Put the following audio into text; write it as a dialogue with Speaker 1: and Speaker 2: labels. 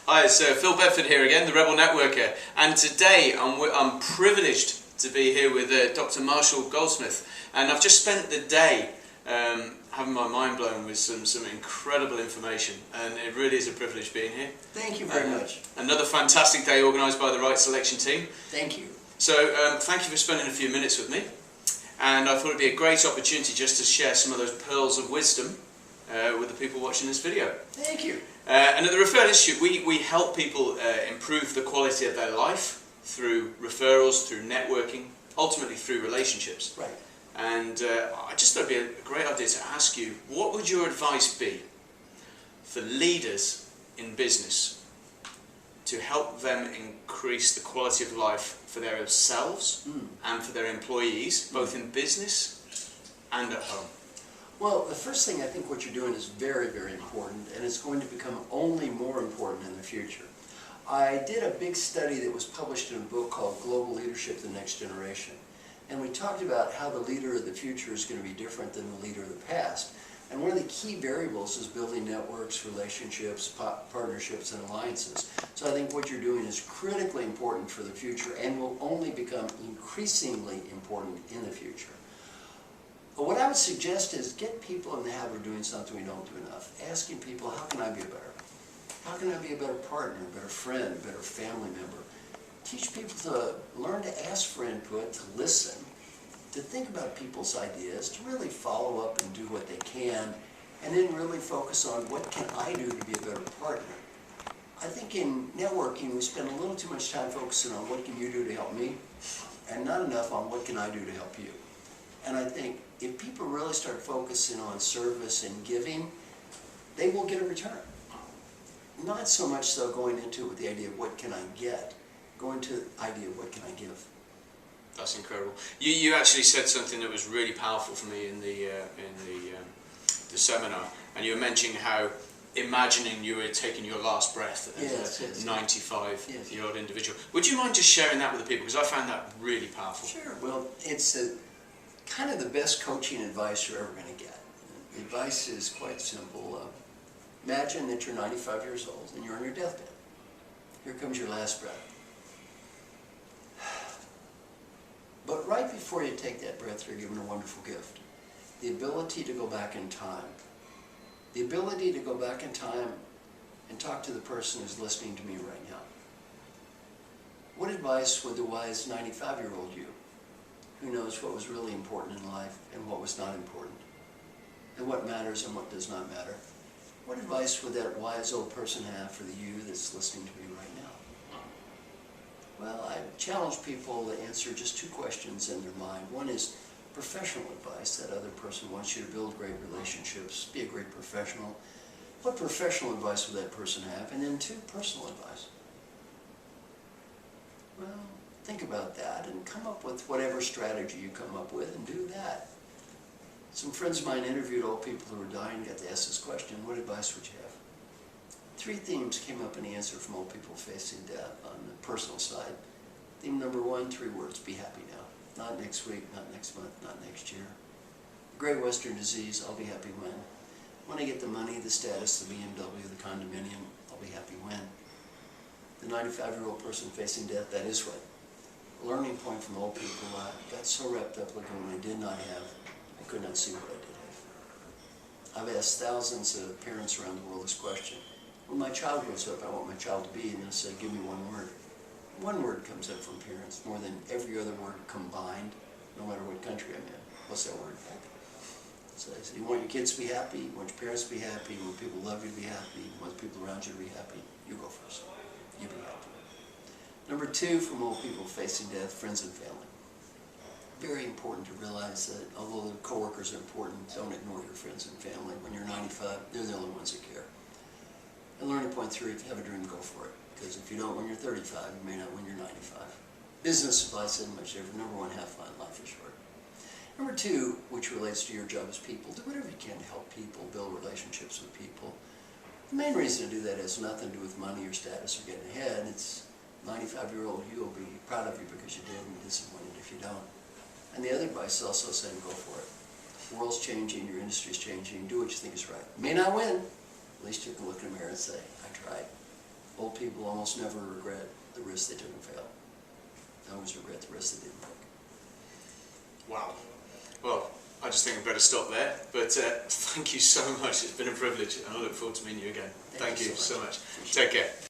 Speaker 1: Hi, it's Phil Bedford here again, the Rebel Networker, and today I'm privileged to be here with Dr. Marshall Goldsmith, and I've just spent the day having my mind blown with some incredible information, and it really is a privilege being here.
Speaker 2: Thank you very much.
Speaker 1: Another fantastic day organised by the Right Selection team.
Speaker 2: Thank you.
Speaker 1: So thank you for spending a few minutes with me, and I thought it'd be a great opportunity just to share some of those pearls of wisdom with the people watching this video.
Speaker 2: Thank you.
Speaker 1: And at the Referral Institute, we help people improve the quality of their life through referrals, through networking, ultimately through relationships.
Speaker 2: Right.
Speaker 1: And I just thought it would be a great idea to ask you, what would your advice be for leaders in business to help them increase the quality of life for themselves and for their employees, both in business and at home?
Speaker 2: Well, the first thing, I think what you're doing is very, very important, and it's going to become only more important in the future. I did a big study that was published in a book called Global Leadership: The Next Generation. And we talked about how the leader of the future is going to be different than the leader of the past. And one of the key variables is building networks, relationships, partnerships, and alliances. So I think what you're doing is critically important for the future and will only become increasingly important in the future. But what I would suggest is get people in the habit of doing something we don't do enough. Asking people, how can I be better? How can I be a better partner, a better friend, a better family member? Teach people to learn to ask for input, to listen, to think about people's ideas, to really follow up and do what they can, and then really focus on what can I do to be a better partner. I think in networking we spend a little too much time focusing on what can you do to help me, and not enough on what can I do to help you. And I think if people really start focusing on service and giving, they will get a return. Not so much so going into it with the idea of what can I get, going to the idea of what can I give.
Speaker 1: That's incredible. You actually said something that was really powerful for me in the seminar, and you were mentioning how imagining you were taking your last breath as a 95-year-old individual. Would you mind just sharing that with the people, because I found that really powerful.
Speaker 2: Sure. Well, it's kind of the best coaching advice you're ever going to get. The advice is quite simple. Imagine that you're 95 years old and you're on your deathbed. Here comes your last breath. But right before you take that breath, you're given a wonderful gift. The ability to go back in time. The ability to go back in time and talk to the person who's listening to me right now. What advice would the wise 95-year-old you, who knows what was really important in life and what was not important, and what matters and what does not matter, what advice would that wise old person have for the you that's listening to me right now? Well, I challenge people to answer just two questions in their mind. One is professional advice. That other person wants you to build great relationships, be a great professional. What professional advice would that person have? And then two, personal advice. Well, think about that and come up with whatever strategy you come up with and do that. Some friends of mine interviewed old people who were dying and got to ask this question: what advice would you have? Three themes came up in the answer from old people facing death on the personal side. Theme number one, 3 words: be happy now. Not next week, not next month, not next year. The Great Western Disease, I'll be happy when. When I get the money, the status, the BMW, the condominium, I'll be happy when. The 95-year-old person facing death, that is when. A learning point from old people, I got so wrapped up looking what I did not have, I could not see what I did have. I've asked thousands of parents around the world this question. When my child grows up, I want my child to be, and they'll say, give me one word. One word comes up from parents, more than every other word combined, no matter what country I'm in. What's that word? Happy. So I say, you want your kids to be happy, you want your parents to be happy, you want people who love you to be happy, you want people around you to be happy, you go first. You be happy. Number two, from old people facing death, friends and family. Very important to realize that although the coworkers are important, don't ignore your friends and family. When you're 95, they're the only ones that care. And learning point 3, if you have a dream, go for it. Because if you don't when you're 35, you may not when you're 95. Business advice isn't much different. Number 1, have fun. Life is short. Number 2, which relates to your job as people, do whatever you can to help people, build relationships with people. The main reason to do that has nothing to do with money or status or getting ahead. It's 95-year-old you will be proud of you because you did and disappointed if you don't. And the other advice is also saying go for it. The world's changing, your industry's changing, do what you think is right. You may not win. At least you can look in the mirror and say, I tried. Old told people almost never regret the risk they took and failed. They always regret the risk they didn't take.
Speaker 1: Wow. Well, I just think I better stop there. But thank you so much. It's been a privilege, and I look forward to meeting you again. Thank you so much. Take care.